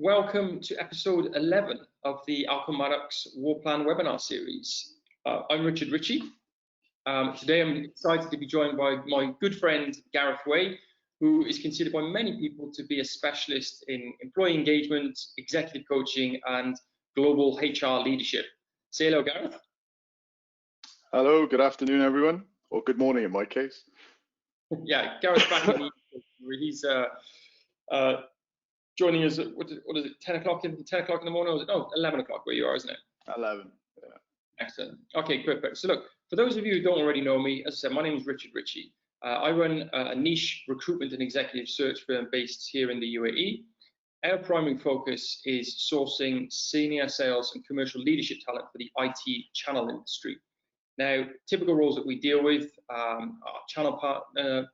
Welcome to episode 11 of the Alcon Maddox War Plan webinar series. I'm Richard Ritchie. Today I'm excited to be joined by my good friend Gareth Way, who is considered by many people to be a specialist in employee engagement, executive coaching and global HR leadership. Say hello, Gareth. Hello, good afternoon everyone, or good morning in my case. Yeah, Gareth's back in the he's joining us at, what is it, 10 o'clock in the morning? Or is it, no, 11 o'clock where you are, isn't it? 11, yeah. Excellent. Okay, perfect. So look, for those of you who don't already know me, as I said, my name is Richard Ritchie. I run a niche recruitment and executive search firm based here in the UAE. Our primary focus is sourcing senior sales and commercial leadership talent for the IT channel industry. Now, typical roles that we deal with are channel partner,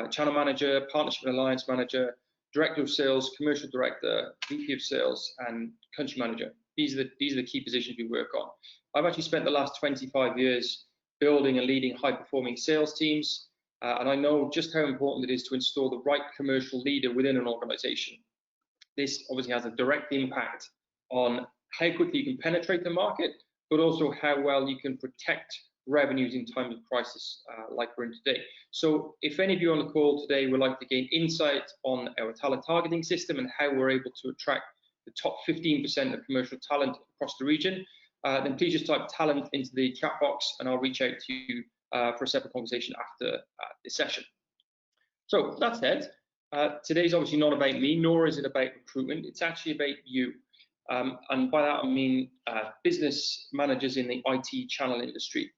channel manager, partnership and alliance manager, director of sales, commercial director, VP of sales, and country manager. These are the key positions we work on. I've actually spent the last 25 years building and leading high-performing sales teams, and I know just how important it is to install the right commercial leader within an organization. This obviously has a direct impact on how quickly you can penetrate the market, but also how well you can protect revenues in times of crisis like we're in today. So if any of you on the call today would like to gain insight on our talent targeting system and how we're able to attract the top 15% of commercial talent across the region, then please just type talent into the chat box and I'll reach out to you for a separate conversation after this session. So that said, today's obviously not about me, nor is it about recruitment. It's actually about you. And by that I mean business managers in the IT channel industry.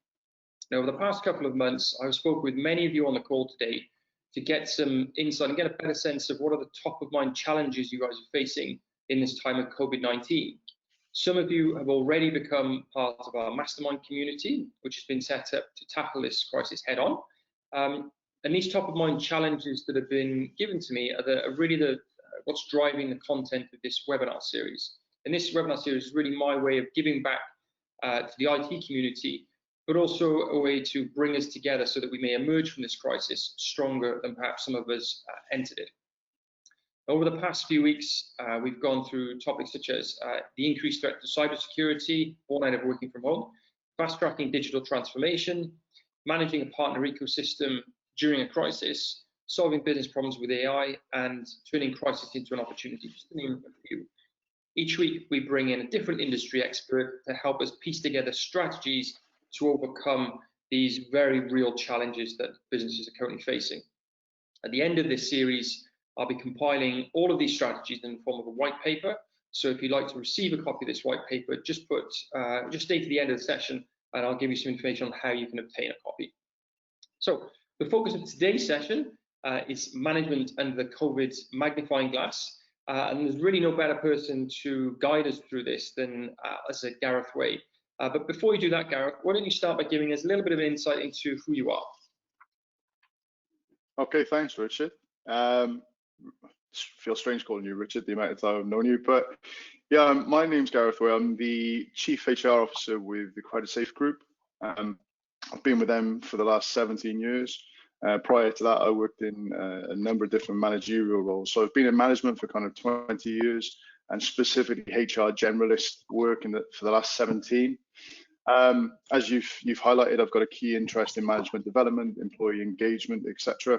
Now, over the past couple of months, I've spoken with many of you on the call today to get some insight and get a better sense of what are the top of mind challenges you guys are facing in this time of COVID-19. Some of you have already become part of our mastermind community, which has been set up to tackle this crisis head on. And these top of mind challenges that have been given to me are really what's driving the content of this webinar series. And this webinar series is really my way of giving back to the IT community, but also a way to bring us together so that we may emerge from this crisis stronger than perhaps some of us entered it. Over the past few weeks, we've gone through topics such as the increased threat to cybersecurity, born out of working from home, fast-tracking digital transformation, managing a partner ecosystem during a crisis, solving business problems with AI, and turning crisis into an opportunity, just to name a few. Each week, we bring in a different industry expert to help us piece together strategies to overcome these very real challenges that businesses are currently facing. At the end of this series, I'll be compiling all of these strategies in the form of a white paper. So if you'd like to receive a copy of this white paper, just stay to the end of the session and I'll give you some information on how you can obtain a copy. So the focus of today's session is management under the COVID Magnifying Glass. And there's really no better person to guide us through this than as a Gareth Way. But before you do that, Gareth, why don't you start by giving us a little bit of an insight into who you are? Okay, thanks, Richard. Feels strange calling you Richard, the amount of time I've known you, but yeah, my name's Gareth Way. I'm the Chief HR Officer with the Creditsafe Group. I've been with them for the last 17 years. Prior to that, I worked in a number of different managerial roles. So I've been in management for kind of 20 years and specifically HR generalist work for the last 17. As you've highlighted, I've got a key interest in management development, employee engagement, etc.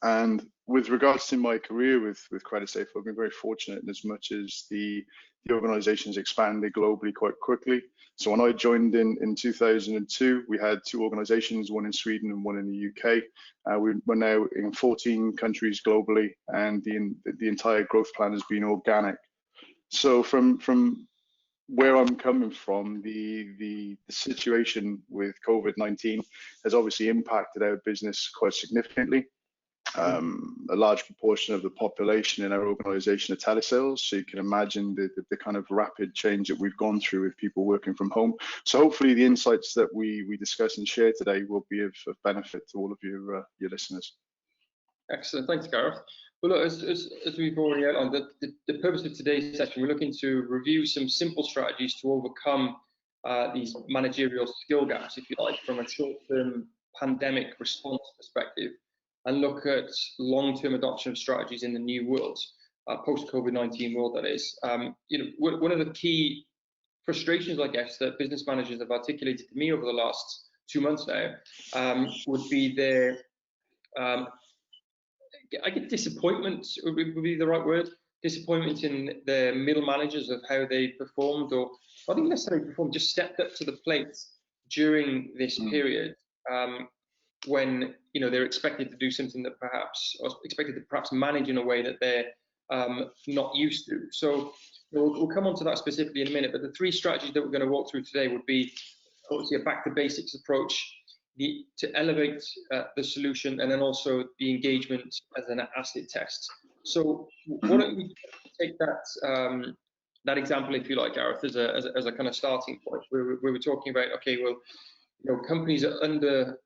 And with regards to my career with Creditsafe, I've been very fortunate in as much as the organization's expanded globally quite quickly. So when I joined in 2002, we had two organizations, one in Sweden and one in the UK. We're now in 14 countries globally, and the entire growth plan has been organic. So from where I'm coming from, the situation with COVID-19 has obviously impacted our business quite significantly. A large proportion of the population in our organization are telesales, so you can imagine the kind of rapid change that we've gone through with people working from home. So hopefully the insights that we discuss and share today will be of benefit to all of your listeners. Excellent, thanks, Gareth. Well, look, as we've already outlined, the purpose of today's session, we're looking to review some simple strategies to overcome these managerial skill gaps, if you like, from a short-term pandemic response perspective, and look at long-term adoption of strategies in the new world. post-COVID-19 world, that is. One of the key frustrations, I guess, that business managers have articulated to me over the last 2 months now would be their, I get disappointment, would be the right word, disappointment in the middle managers of how they performed, or I think necessarily performed, just stepped up to the plate during this period, when they're expected to do something that perhaps, or expected to perhaps manage in a way that they're not used to. So we'll come on to that specifically in a minute, but the 3 strategies that we're going to walk through today would be obviously a back to basics approach, to elevate the solution, and then also the engagement as an acid test. So why don't we take that example, if you like, Gareth, as a kind of starting point, where we were talking about, okay, well, companies are under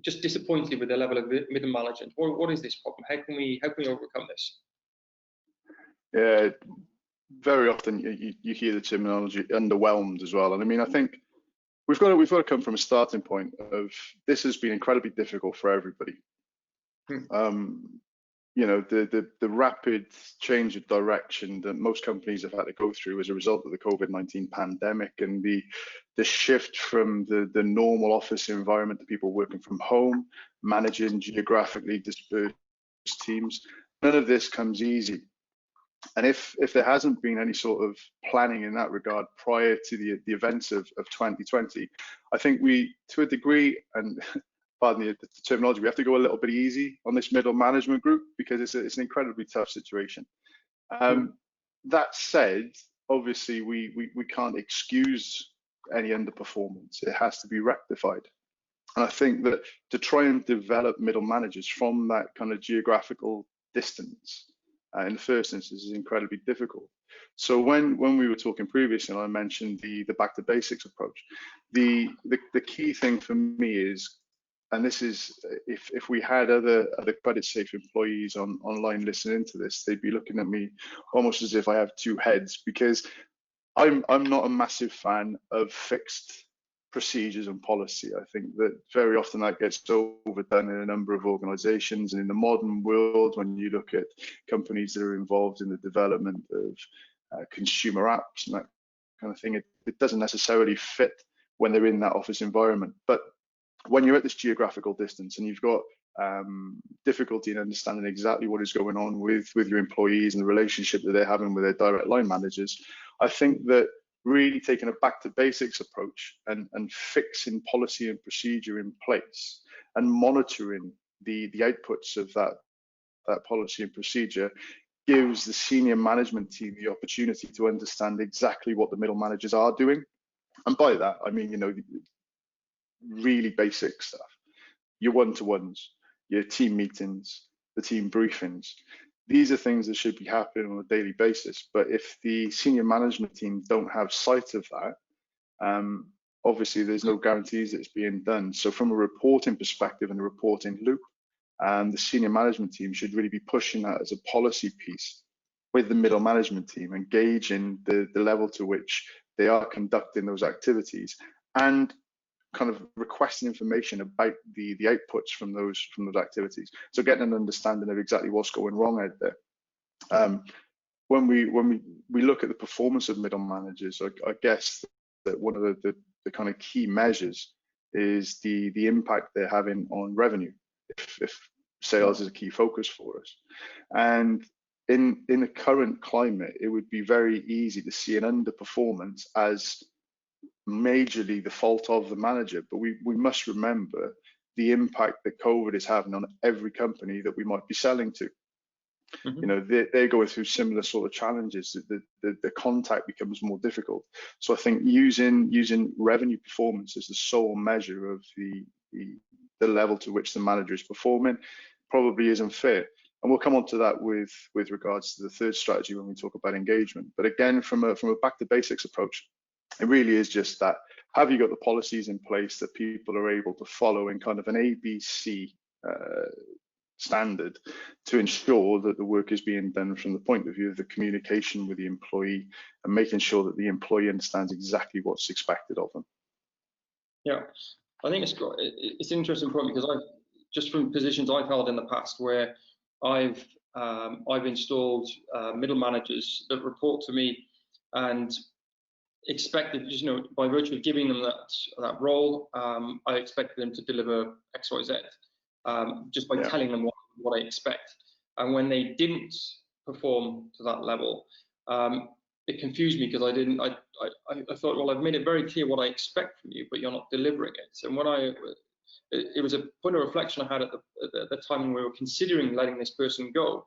just disappointed with the level of middle management. What is this problem? How can we overcome this? Yeah, very often you hear the terminology underwhelmed as well, and I mean, I think we've got to come from a starting point of this has been incredibly difficult for everybody. The rapid change of direction that most companies have had to go through as a result of the COVID-19 pandemic, and the shift from the normal office environment to people working from home, managing geographically dispersed teams. None of this comes easy. And if there hasn't been any sort of planning in that regard prior to the events of 2020, I think we, to a degree, and pardon the terminology, we have to go a little bit easy on this middle management group, because it's an incredibly tough situation. That said, obviously we can't excuse any underperformance. It has to be rectified. And I think that to try and develop middle managers from that kind of geographical distance in the first instance is incredibly difficult. So when we were talking previously, and I mentioned the back to basics approach, the key thing for me is, and this is, if we had other Creditsafe employees online listening to this, they'd be looking at me almost as if I have 2 heads, because I'm not a massive fan of fixed procedures and policy. I think that very often that gets overdone in a number of organizations, and in the modern world, when you look at companies that are involved in the development of consumer apps and that kind of thing, it doesn't necessarily fit when they're in that office environment. But when you're at this geographical distance and you've got difficulty in understanding exactly what is going on with your employees and the relationship that they're having with their direct line managers, I think that really taking a back to basics approach and fixing policy and procedure in place and monitoring the outputs of that policy and procedure gives the senior management team the opportunity to understand exactly what the middle managers are doing. And by that, I mean, really basic stuff, your one-to-ones, your team meetings, the team briefings. These are things that should be happening on a daily basis. But if the senior management team don't have sight of that, obviously there's no guarantees that it's being done. So from a reporting perspective and a reporting loop, the senior management team should really be pushing that as a policy piece with the middle management team, engaging the level to which they are conducting those activities, and kind of requesting information about the outputs from those activities. So getting an understanding of exactly what's going wrong out there. When we look at the performance of middle managers, I guess that one of the kind of key measures is the impact they're having on revenue, if sales is a key focus for us. And in the current climate, it would be very easy to see an underperformance as majorly the fault of the manager, but we must remember the impact that COVID is having on every company that we might be selling to. They're going through similar sort of challenges. The contact becomes more difficult. So I think using revenue performance as the sole measure of the level to which the manager is performing probably isn't fair. And we'll come on to that with regards to the third strategy when we talk about engagement. But again, from a back to basics approach, it really is just that. Have you got the policies in place that people are able to follow in kind of an ABC standard to ensure that the work is being done from the point of view of the communication with the employee and making sure that the employee understands exactly what's expected of them? Yeah, I think it's an interesting point, because just from positions I've held in the past where I've I've installed middle managers that report to me, and expected, just, by virtue of giving them that role, I expected them to deliver X, Y, Z, just by telling them what I expect. And when they didn't perform to that level, it confused me, because I thought, well, I've made it very clear what I expect from you, but you're not delivering it. And when it was a point of reflection I had at the time when we were considering letting this person go.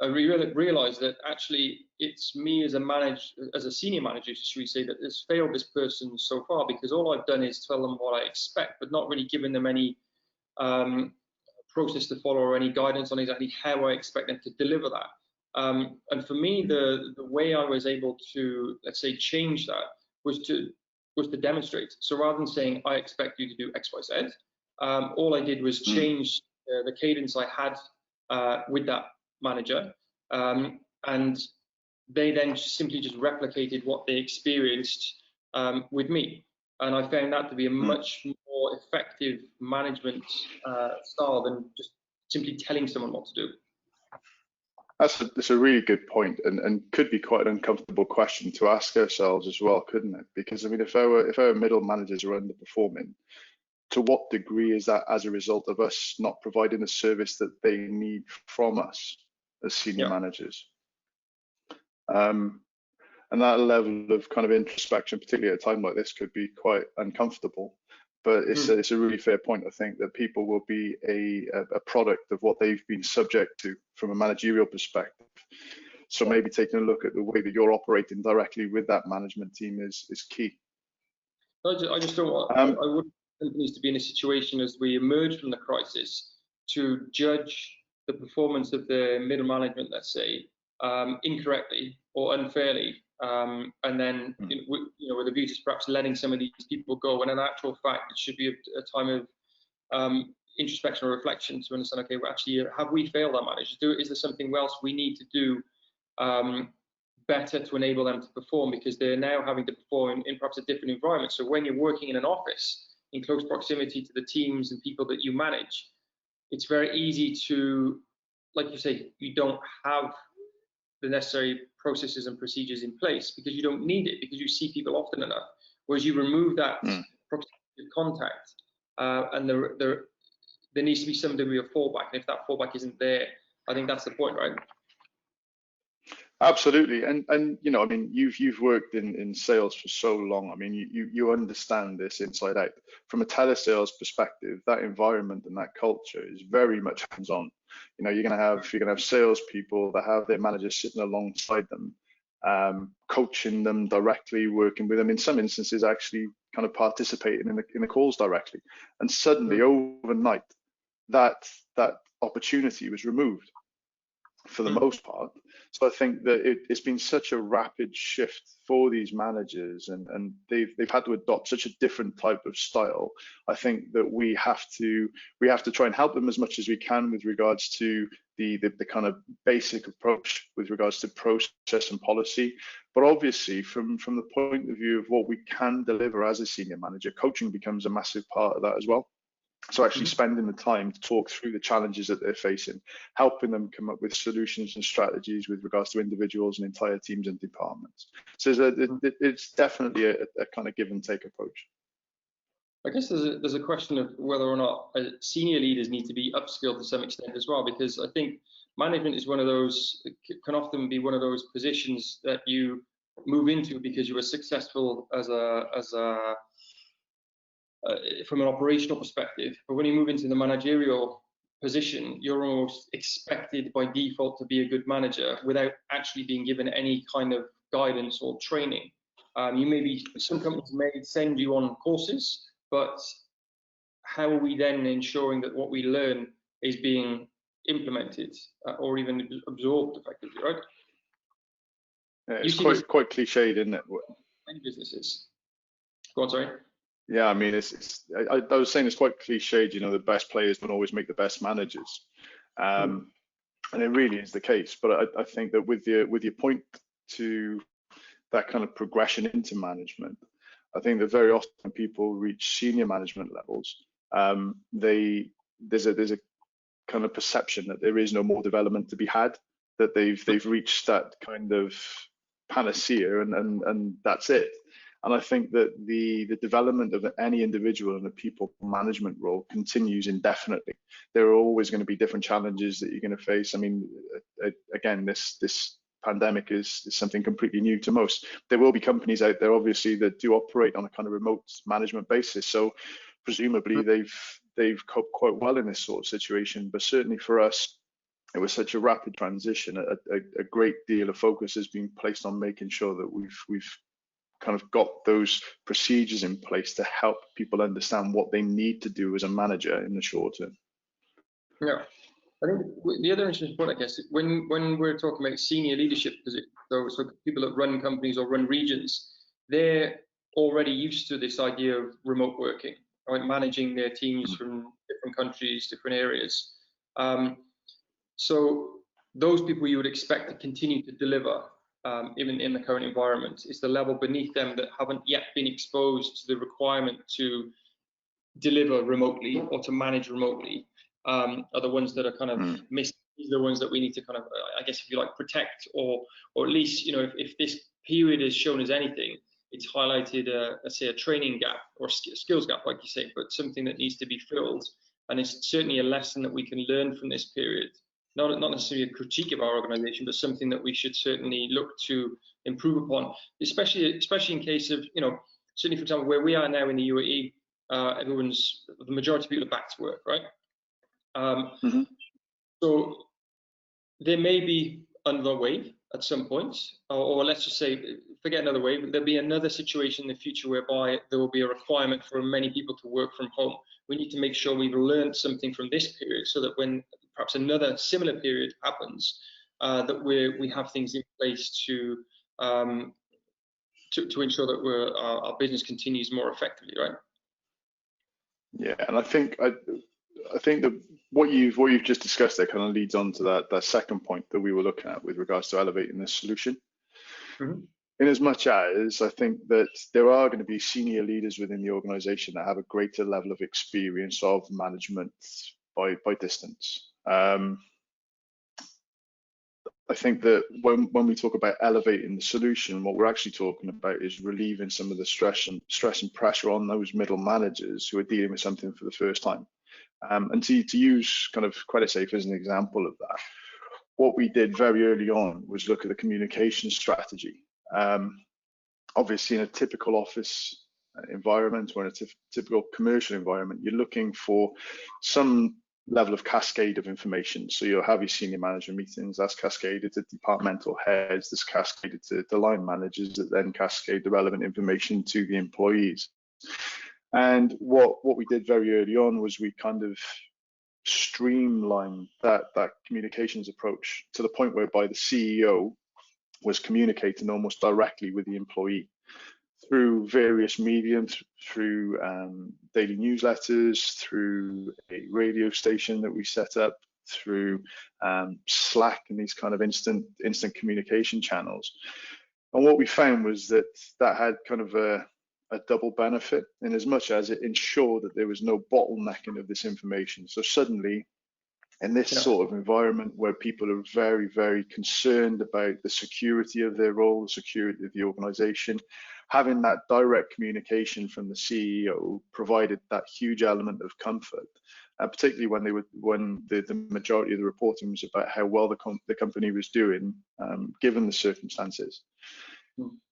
I realized that actually it's me as a senior manager, should we say, that has failed this person so far, because all I've done is tell them what I expect, but not really given them any process to follow or any guidance on exactly how I expect them to deliver that. And for me, the way I was able to, let's say, change that was to demonstrate. So rather than saying I expect you to do X, Y, Z, all I did was change the cadence I had with that manager, and they then simply just replicated what they experienced with me, and I found that to be a much more effective management style than just simply telling someone what to do. That's a really good point, and could be quite an uncomfortable question to ask ourselves as well, couldn't it? Because I mean, if our middle managers are underperforming, to what degree is that as a result of us not providing the service that they need from us as senior managers? And that level of kind of introspection, particularly at a time like this, could be quite uncomfortable. But it's a really fair point. I think that people will be a product of what they've been subject to from a managerial perspective. So maybe taking a look at the way that you're operating directly with that management team is key. I just don't want, I wouldn't want companies to be in a situation as we emerge from the crisis to judge the performance of the middle management, let's say, incorrectly or unfairly, and then with a view to perhaps letting some of these people go, when in actual fact it should be a time of introspection or reflection to understand, okay, well, actually, have we failed our managers? Is there something else we need to do better to enable them to perform, because they're now having to perform in perhaps a different environment. So when you're working in an office in close proximity to the teams and people that you manage, it's very easy to, like you say, you don't have the necessary processes and procedures in place because you don't need it, because you see people often enough. Whereas you remove that proximity contact, and there needs to be some degree of fallback. And if that fallback isn't there, I think that's the point, right? Absolutely, and I mean, you've worked in sales for so long. I mean, you understand this inside out. From a telesales perspective, that environment and that culture is very much hands-on. You're gonna have salespeople that have their managers sitting alongside them, coaching them directly, working with them. In some instances, actually kind of participating in the calls directly. And suddenly, overnight, that opportunity was removed for the most part. So I think that it's been such a rapid shift for these managers, and they've had to adopt such a different type of style. I think that we have to try and help them as much as we can with regards to the kind of basic approach with regards to process and policy. But obviously, from the point of view of what we can deliver as a senior manager, coaching becomes a massive part of that as well. So actually spending the time to talk through the challenges that they're facing, helping them come up with solutions and strategies with regards to individuals and entire teams and departments. So it's definitely a kind of give and take approach. I guess there's a question of whether or not senior leaders need to be upskilled to some extent as well, because I think management is can often be one of those positions that you move into because you were successful from an operational perspective, but when you move into the managerial position, you're almost expected by default to be a good manager without actually being given any kind of guidance or training. Some companies may send you on courses, but how are we then ensuring that what we learn is being implemented or even absorbed effectively, right? Yeah, it's quite cliched, isn't it? Many businesses. Go on, sorry. Yeah, I mean, I was saying it's quite cliched, the best players don't always make the best managers. And it really is the case. But I think that with your point to that kind of progression into management, I think that very often people reach senior management levels. There's a kind of perception that there is no more development to be had, that they've reached that kind of panacea and that's it. And I think that the development of any individual in a people management role continues indefinitely. There are always going to be different challenges that you're going to face. I mean, again, this pandemic is something completely new to most. There will be companies out there, obviously, that do operate on a kind of remote management basis. So presumably they've coped quite well in this sort of situation. But certainly for us, it was such a rapid transition. A great deal of focus has been placed on making sure that we've kind of got those procedures in place to help people understand what they need to do as a manager in the short term. Yeah, I think the other interesting point, I guess, when we're talking about senior leadership, so people that run companies or run regions, they're already used to this idea of remote working, right? Managing their teams from different countries, different areas. So those people you would expect to continue to deliver even in the current environment. It's the level beneath them that haven't yet been exposed to the requirement to deliver remotely or to manage remotely, are the ones that are kind of missed. These are the ones that we need to kind of, I guess, if you like, protect, or at least, you know, if this period is shown as anything, it's highlighted, let's say, a training gap or skills gap, like you say, but something that needs to be filled. And it's certainly a lesson that we can learn from this period. Not necessarily a critique of our organisation, but something that we should certainly look to improve upon, especially in case of, you know, certainly, for example, where we are now in the UAE, the majority of people are back to work, right? So there may be another wave at some point, or let's just say, forget another wave, but there'll be another situation in the future whereby there will be a requirement for many people to work from home. We need to make sure we've learned something from this period, so that when perhaps another similar period happens, that we have things in place to ensure that our business continues more effectively, right? Yeah, and I think that what you've just discussed there kind of leads on to that second point that we were looking at with regards to elevating this solution. In as much as I think that there are going to be senior leaders within the organization that have a greater level of experience of management by distance. I think that when we talk about elevating the solution, what we're actually talking about is relieving some of the stress and pressure on those middle managers who are dealing with something for the first time. And to use kind of Creditsafe as an example of that, what we did very early on was look at the communication strategy. Obviously, in a typical office environment or in a typical commercial environment, you're looking for some level of cascade of information. So you'll have your senior manager meetings, that's cascaded to departmental heads, that's cascaded to the line managers, that then cascade the relevant information to the employees. And what we did very early on was we kind of streamlined that communications approach to the point whereby the CEO was communicating almost directly with the employee through various mediums, through daily newsletters, through a radio station that we set up, through Slack and these kind of instant communication channels. And what we found was that had kind of a double benefit, in as much as it ensured that there was no bottlenecking of this information. So suddenly, in this sort of environment where people are very, very concerned about the security of their role, the security of the organization, having that direct communication from the CEO provided that huge element of comfort, particularly when the majority of the reporting was about how well the company was doing, given the circumstances.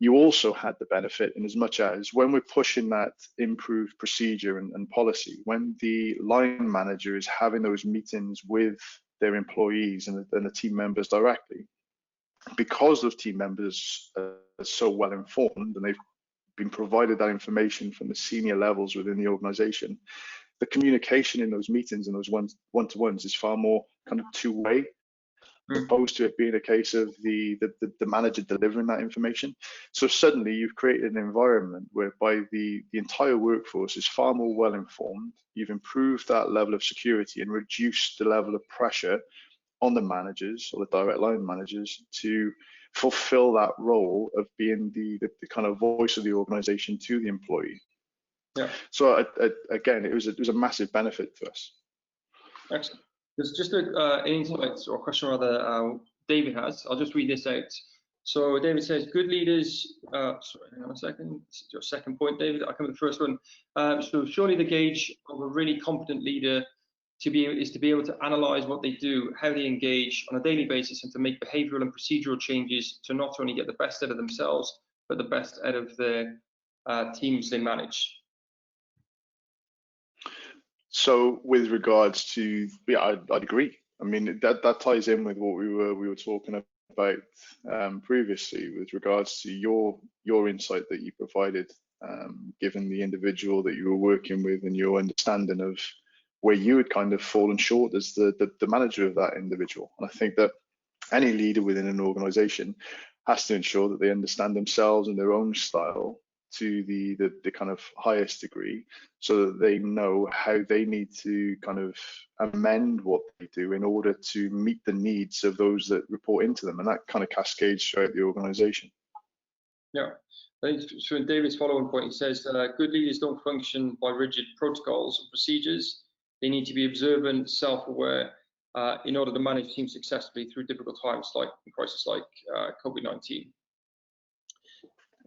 You also had the benefit, in as much as when we're pushing that improved procedure and policy, when the line manager is having those meetings with their employees and the team members directly, because those team members are so well informed and they've been provided that information from the senior levels within the organization, the communication in those meetings and those one-to-ones is far more kind of two-way, opposed to it being a case of the manager delivering that information. So suddenly you've created an environment whereby the entire workforce is far more well informed. You've improved that level of security and reduced the level of pressure on the managers or the direct line managers to fulfill that role of being the kind of voice of the organization to the employee. Yeah. So again, it was a massive benefit to us. Excellent. There's just an insight or a question rather David has. I'll just read this out. So David says, good leaders, sorry, hang on a second, this is your second point, David, I'll come to the first one. So surely the gauge of a really competent leader is to be able to analyze what they do, how they engage on a daily basis, and to make behavioral and procedural changes to not only get the best out of themselves, but the best out of the teams they manage. So with regards to, yeah, I'd agree. I mean, that ties in with what we were talking about previously with regards to your insight that you provided, given the individual that you were working with and your understanding of where you had kind of fallen short as the manager of that individual. And I think that any leader within an organization has to ensure that they understand themselves and their own style to the kind of highest degree, so that they know how they need to kind of amend what they do in order to meet the needs of those that report into them, and that kind of cascades throughout the organization. Yeah, I think so. In David's following point, he says good leaders don't function by rigid protocols or procedures. They need to be observant, self-aware, in order to manage teams successfully through difficult times like crisis like COVID-19.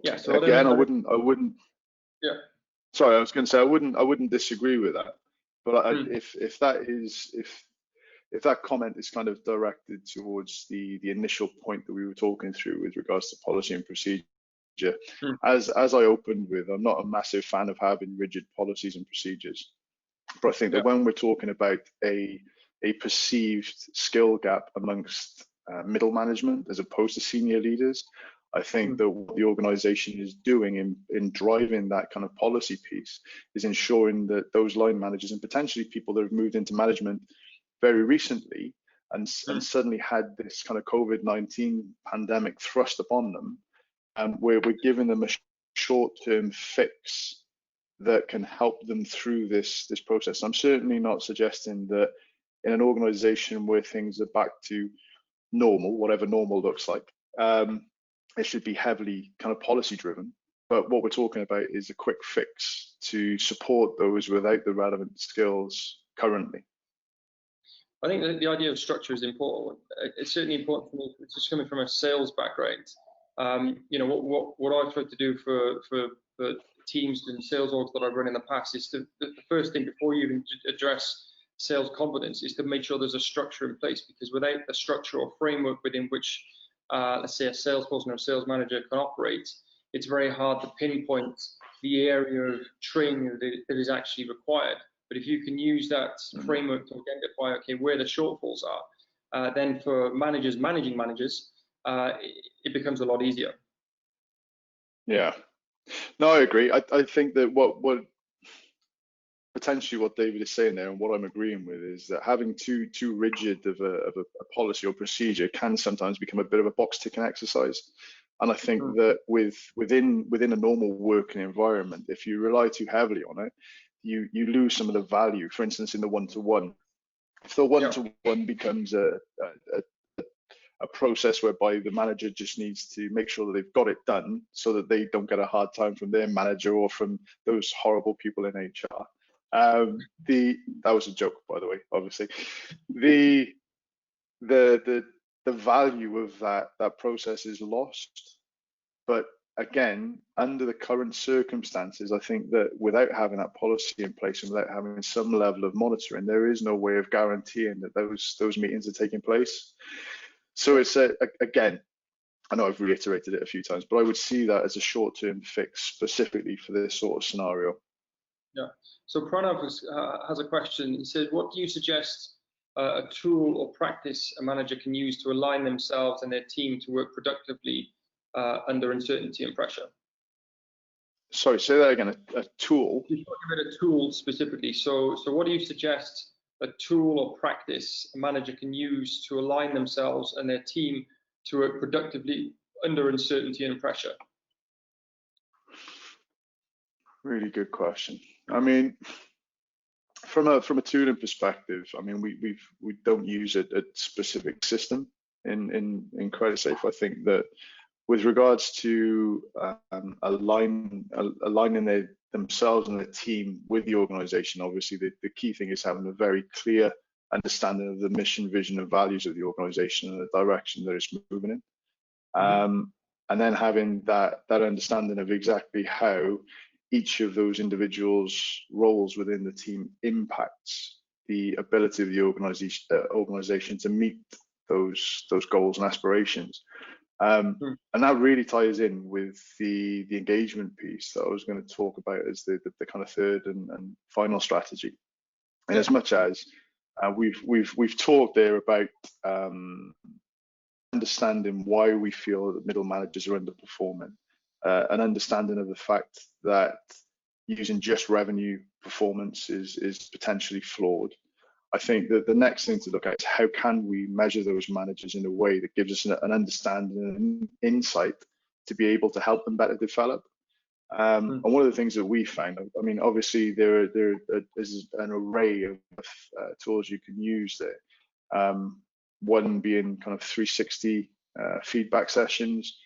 Yeah. So again, I wouldn't. Yeah. Sorry, I was going to say I wouldn't disagree with that. But if that comment is kind of directed towards the initial point that we were talking through with regards to policy and procedure, as I opened with, I'm not a massive fan of having rigid policies and procedures. But I think that when we're talking about a perceived skill gap amongst middle management as opposed to senior leaders, I think that what the organization is doing in driving that kind of policy piece is ensuring that those line managers and potentially people that have moved into management very recently and suddenly had this kind of COVID-19 pandemic thrust upon them, and we're giving them a short-term fix that can help them through this process. I'm certainly not suggesting that in an organization where things are back to normal, whatever normal looks like, it should be heavily kind of policy driven. But what we're talking about is a quick fix to support those without the relevant skills currently. I think that the idea of structure is important. It's certainly important for me, just coming from a sales background. You know, what I've tried to do for teams and sales orgs that I've run in the past is the first thing before you even address sales confidence is to make sure there's a structure in place, because without a structure or framework within which let's say a salesperson or a sales manager can operate, it's very hard to pinpoint the area of training that is actually required. But if you can use that framework to identify, okay, where the shortfalls are, then for managers managing managers, it becomes a lot easier. Yeah, no, I agree. I think that what potentially what David is saying there, and what I'm agreeing with, is that having too rigid of a policy or procedure can sometimes become a bit of a box ticking exercise. And I think that within a normal working environment, if you rely too heavily on it, you lose some of the value. For instance, in the one-to-one, if the one-to-one becomes a process whereby the manager just needs to make sure that they've got it done so that they don't get a hard time from their manager or from those horrible people in HR. That was a joke, by the way, obviously. The value of that process is lost. But again, under the current circumstances, I think that without having that policy in place and without having some level of monitoring, there is no way of guaranteeing that those meetings are taking place. So it's again, I know I've reiterated it a few times, but I would see that as a short-term fix specifically for this sort of scenario. Yeah. So Pranav has a question. He said, what do you suggest a tool or practice a manager can use to align themselves and their team to work productively under uncertainty and pressure? Sorry, say that again. A tool? You're talking about a tool specifically. So what do you suggest a tool or practice a manager can use to align themselves and their team to work productively under uncertainty and pressure? Really good question. I mean, from a tooling perspective, I mean, we don't use a specific system in Creditsafe. I think that with regards to aligning themselves and their team with the organization, obviously the key thing is having a very clear understanding of the mission, vision, and values of the organization and the direction that it's moving in. And then having that understanding of exactly how each of those individuals' roles within the team impacts the ability of the organization to meet those goals and aspirations. And that really ties in with the engagement piece that I was going to talk about as the kind of third and final strategy. And as much as we've talked there about understanding why we feel that middle managers are underperforming, an understanding of the fact that using just revenue performance is potentially flawed. I think that the next thing to look at is how can we measure those managers in a way that gives us an understanding and insight to be able to help them better develop. And one of the things that we found, I mean, obviously there is an array of tools you can use there. One being kind of 360 feedback sessions,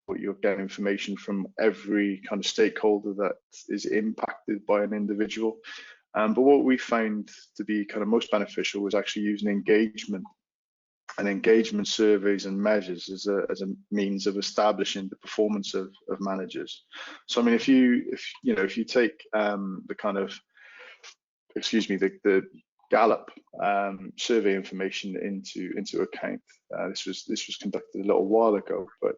where you're getting information from every kind of stakeholder that is impacted by an individual. But what we found to be kind of most beneficial was actually using engagement surveys and measures as a means of establishing the performance of managers. So I mean, if you take the kind of, the Gallup survey information into account, this was conducted a little while ago, but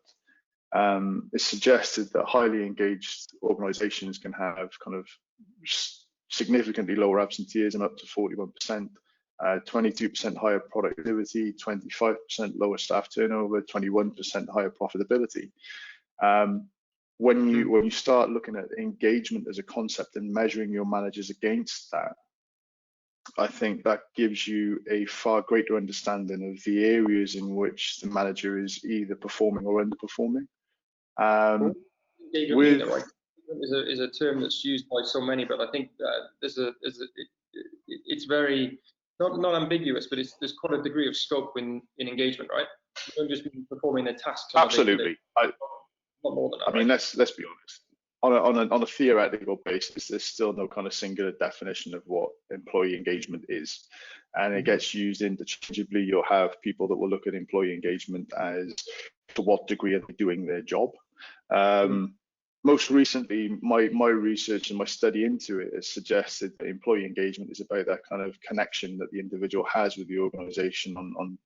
it suggested that highly engaged organizations can have kind of significantly lower absenteeism, up to 41%, 22% higher productivity, 25% lower staff turnover, 21% higher profitability. When you start looking at engagement as a concept and measuring your managers against that, I think that gives you a far greater understanding of the areas in which the manager is either performing or underperforming. Is a term that's used by so many, but I think it's very not ambiguous, but there's quite a degree of scope in engagement, right? You don't just be performing the tasks. Absolutely. Not more than that, I mean, let's be honest. On a theoretical basis, there's still no kind of singular definition of what employee engagement is, and it gets used interchangeably. You'll have people that will look at employee engagement as to what degree are they doing their job. Most recently, my research and my study into it has suggested that employee engagement is about that kind of connection that the individual has with the organization on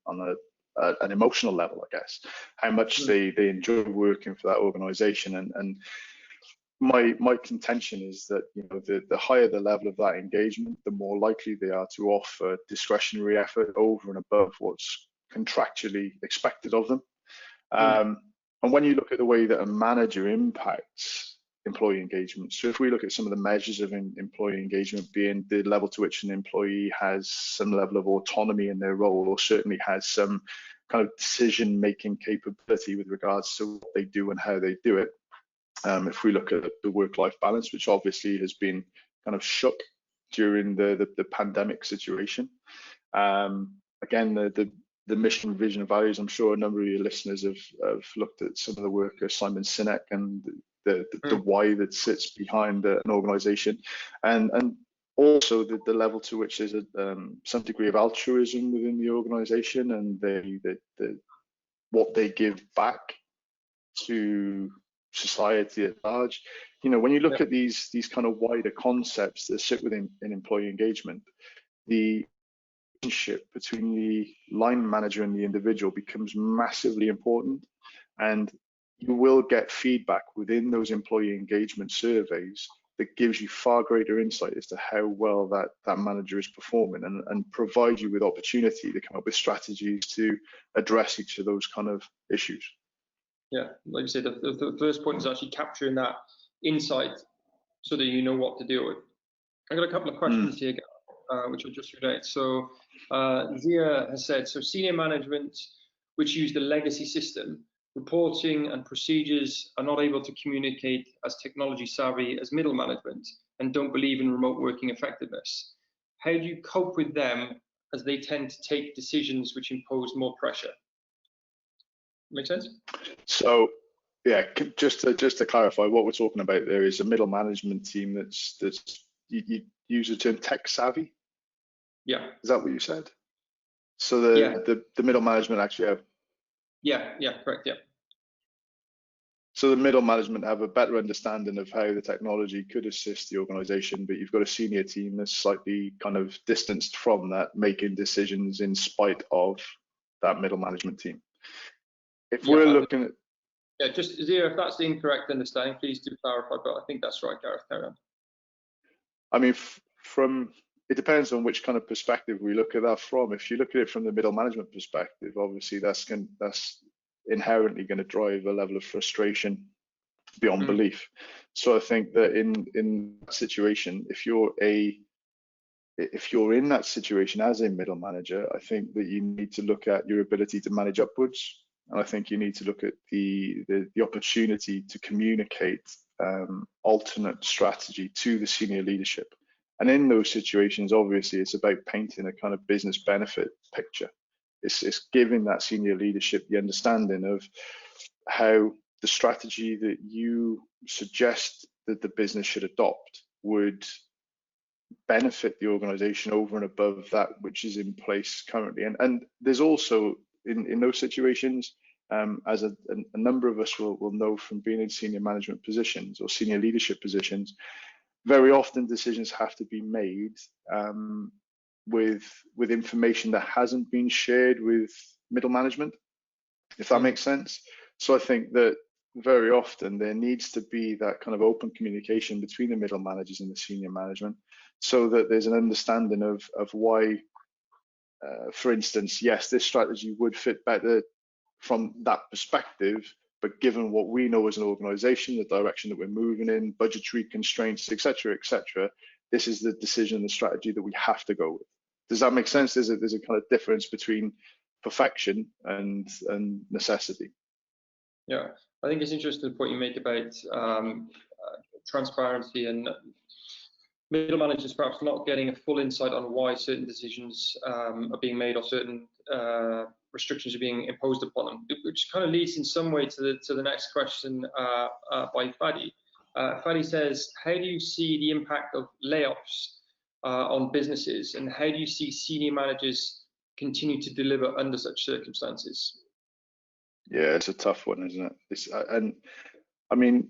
an emotional level, I guess, how much they enjoy working for that organization. And my contention is that the higher the level of that engagement, the more likely they are to offer discretionary effort over and above what's contractually expected of them. And when you look at the way that a manager impacts employee engagement, so if we look at some of the measures of employee engagement being the level to which an employee has some level of autonomy in their role, or certainly has some kind of decision-making capability with regards to what they do and how they do it. If we look at the work-life balance, which obviously has been kind of shook during the pandemic situation. Again, the mission, vision, and values. I'm sure a number of your listeners have looked at some of the work of Simon Sinek and the why that sits behind an organization, and also the level to which there's some degree of altruism within the organization, and what they give back to society at large. When you look at these kind of wider concepts that sit within employee engagement, the relationship between the line manager and the individual becomes massively important, and you will get feedback within those employee engagement surveys that gives you far greater insight as to how well that manager is performing, and provide you with opportunity to come up with strategies to address each of those kind of issues. Yeah, like you said, the first point is actually capturing that insight so that you know what to deal with. I've got a couple of questions here, which I'll just relate. So Zia has said, so senior management which use the legacy system, reporting and procedures are not able to communicate as technology savvy as middle management and don't believe in remote working effectiveness. How do you cope with them as they tend to take decisions which impose more pressure? Make sense? So yeah, just to clarify, what we're talking about there is a middle management team that's you use the term tech savvy. Yeah. Is that what you said? So the middle management actually have. Yeah, correct, yeah. So the middle management have a better understanding of how the technology could assist the organization, but you've got a senior team that's slightly kind of distanced from that, making decisions in spite of that middle management team. If we're looking at... Yeah, just Zero, if that's the incorrect understanding, please do clarify, but I think that's right, Gareth. Carry on. I mean, it depends on which kind of perspective we look at that from. If you look at it from the middle management perspective, obviously that's inherently going to drive a level of frustration beyond belief. So I think that in that situation, if you're in that situation as a middle manager, I think that you need to look at your ability to manage upwards, and I think you need to look at the opportunity to communicate alternate strategy to the senior leadership. And in those situations, obviously, it's about painting a kind of business benefit picture. It's giving that senior leadership the understanding of how the strategy that you suggest that the business should adopt would benefit the organization over and above that which is in place currently. And there's also, in those situations, as a number of us will know from being in senior management positions or senior leadership positions, very often decisions have to be made with information that hasn't been shared with middle management, if that makes sense. So I think that very often there needs to be that kind of open communication between the middle managers and the senior management, so that there's an understanding of why, for instance, yes, this strategy would fit better from that perspective, but given what we know as an organization, the direction that we're moving in, budgetary constraints, etc., this is the decision, the strategy that we have to go with. Does that make sense? There's a kind of difference between perfection and necessity. Yeah, I think it's interesting the point you make about transparency and middle managers perhaps not getting a full insight on why certain decisions are being made or certain restrictions are being imposed upon them, which kind of leads in some way to the next question by Fadi. Fadi says, how do you see the impact of layoffs on businesses, and how do you see senior managers continue to deliver under such circumstances? Yeah, it's a tough one, isn't it? And I mean,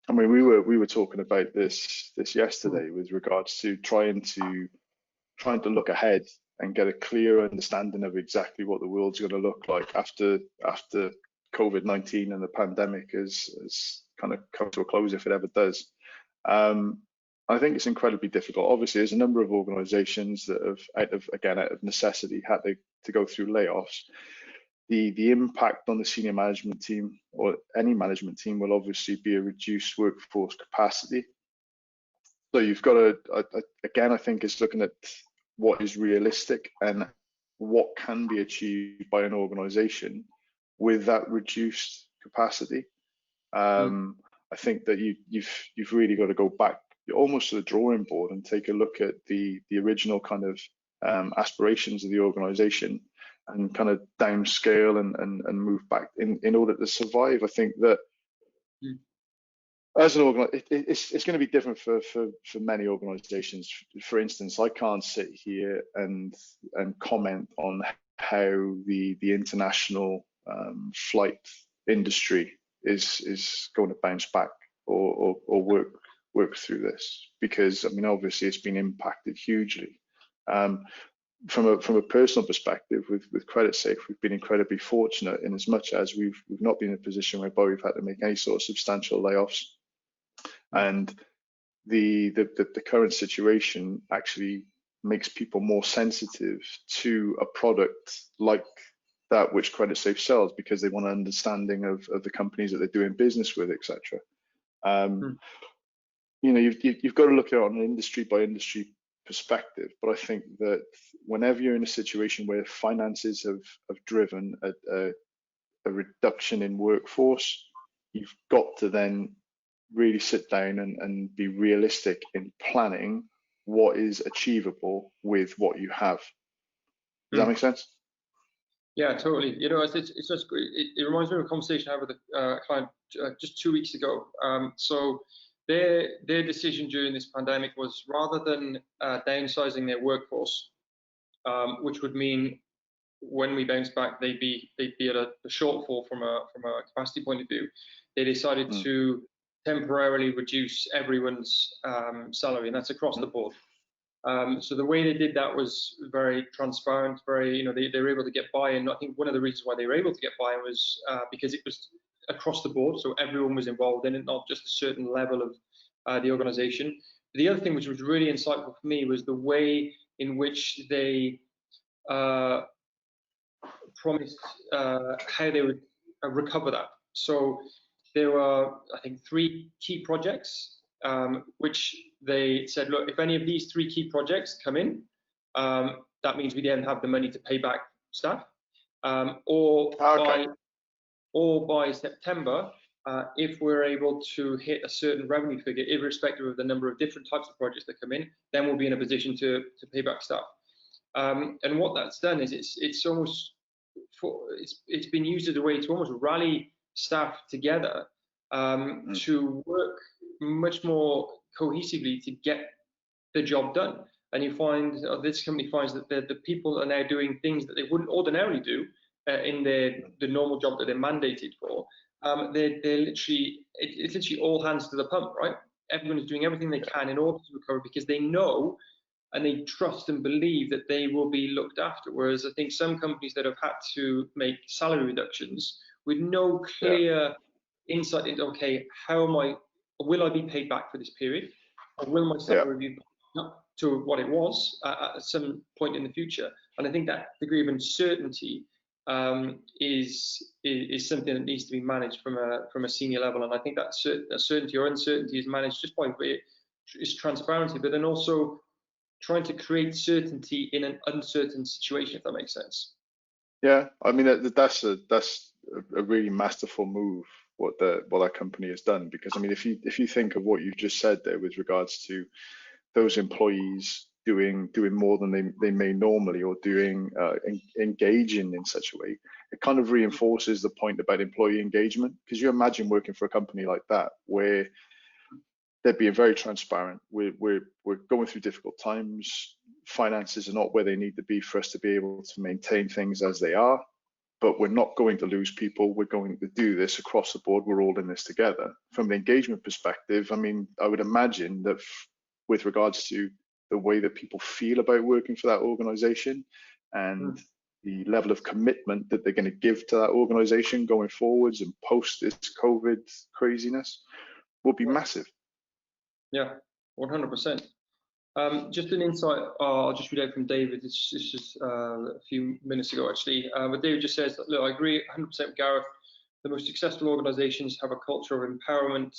we were talking about this yesterday with regards to trying to look ahead and get a clear understanding of exactly what the world's going to look like after COVID-19 and the pandemic has kind of come to a close, if it ever does. I think it's incredibly difficult. Obviously, there's a number of organisations that have, out of necessity, had to go through layoffs. The impact on the senior management team or any management team will obviously be a reduced workforce capacity. So you've got to, again, I think it's looking at what is realistic and what can be achieved by an organisation with that reduced capacity. I think that you've really got to go back almost to the drawing board and take a look at the original kind of aspirations of the organisation and kind of downscale and move back in order to survive. I think that as an organization, it's going to be different for many organizations. For instance, I can't sit here and comment on how the international flight industry is going to bounce back or work through this, because I mean, obviously it's been impacted hugely. From a personal perspective, with Creditsafe, we've been incredibly fortunate in as much as we've not been in a position whereby we've had to make any sort of substantial layoffs. And the current situation actually makes people more sensitive to a product like that which Creditsafe sells, because they want an understanding of the companies that they're doing business with, etc. You know, you've got to look at it on an industry by industry perspective, but I think that whenever you're in a situation where finances have driven a reduction in workforce, you've got to then really sit down and be realistic in planning what is achievable with what you have. Does that make sense? Yeah, totally. You know, it's just it reminds me of a conversation I had with a client just 2 weeks ago. So their decision during this pandemic was, rather than downsizing their workforce, which would mean when we bounce back, they'd be at a shortfall from a capacity point of view. They decided to temporarily reduce everyone's salary, and that's across the board. So the way they did that was very transparent, very, they were able to get buy-in. I think one of the reasons why they were able to get buy-in was because it was across the board, so everyone was involved in it, not just a certain level of the organization. The other thing which was really insightful for me was the way in which they promised how they would recover that. So there were, I think, 3 key projects, which they said, look, if any of these 3 key projects come in, that means we then have the money to pay back staff, or by September, if we're able to hit a certain revenue figure, irrespective of the number of different types of projects that come in, then we'll be in a position to pay back staff. And what that's done is it's been used as a way to almost rally staff together to work much more cohesively to get the job done. And you find, this company finds that the people are now doing things that they wouldn't ordinarily do in the normal job that they're mandated for. They're literally, it's literally all hands to the pump, right? Everyone is doing everything they can in order to recover, because they know and they trust and believe that they will be looked after. Whereas I think some companies that have had to make salary reductions with no clear insight into, okay, will I be paid back for this period? Or will my salary be up to what it was at some point in the future? And I think that degree of uncertainty is something that needs to be managed from a senior level. And I think that certainty or uncertainty is managed just by its transparency, but then also trying to create certainty in an uncertain situation, if that makes sense. Yeah, I mean that's a really masterful move what that company has done, because I mean if you think of what you just said there with regards to those employees doing more than they may normally, or doing engaging in such a way, it kind of reinforces the point about employee engagement. Because you imagine working for a company like that where they're being very transparent. We're going through difficult times. Finances are not where they need to be for us to be able to maintain things as they are, but we're not going to lose people. We're going to do this across the board. We're all in this together. From the engagement perspective, I mean, I would imagine that with regards to the way that people feel about working for that organization and the level of commitment that they're going to give to that organization going forwards and post this COVID craziness will be massive. Yeah, 100%. Just an insight, I'll just read out from David. It's just a few minutes ago, actually. But David just says, look, I agree 100% with Gareth. The most successful organizations have a culture of empowerment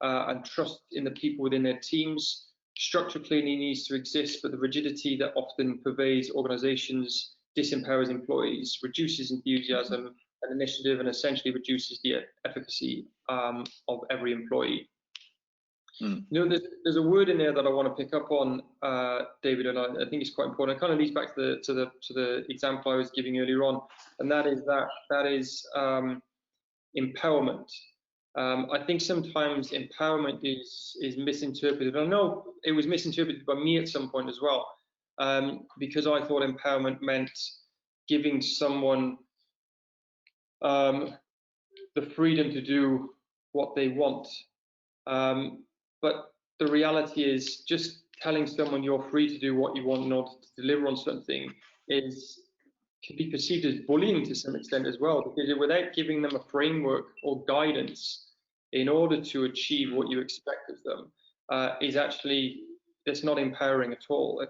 and trust in the people within their teams. Structure clearly needs to exist, but the rigidity that often pervades organizations disempowers employees, reduces enthusiasm and initiative, and essentially reduces the efficacy of every employee. There's a word in there that I want to pick up on, David, and I think it's quite important. It kind of leads back to the example I was giving earlier on, and that is empowerment. I think sometimes empowerment is misinterpreted. I know it was misinterpreted by me at some point as well, because I thought empowerment meant giving someone the freedom to do what they want. But the reality is, just telling someone you're free to do what you want in order to deliver on something can be perceived as bullying to some extent as well, because without giving them a framework or guidance in order to achieve what you expect of them, it's not empowering at all.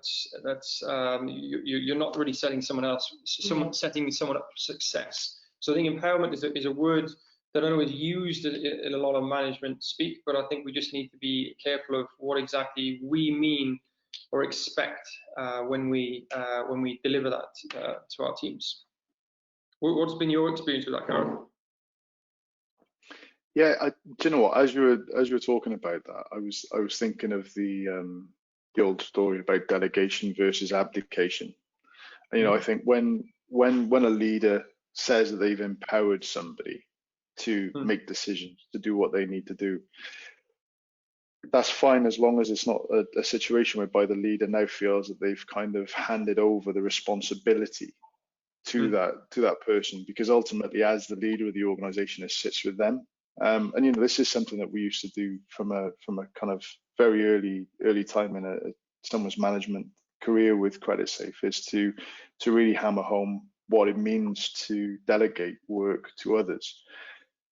You're not really setting someone up for success. So I think empowerment is a word that I know is used in a lot of management speak, but I think we just need to be careful of what exactly we mean or expect when we deliver that to our teams. What's been your experience with that, Gareth? Yeah, do you know what? As you were talking about that, I was thinking of the old story about delegation versus abdication. And, you know, I think when a leader says that they've empowered somebody to make decisions, to do what they need to do, that's fine as long as it's not a situation whereby the leader now feels that they've kind of handed over the responsibility to that person, because ultimately, as the leader of the organization, it sits with them. And this is something that we used to do from a kind of very early time in someone's management career with Creditsafe, is to really hammer home what it means to delegate work to others,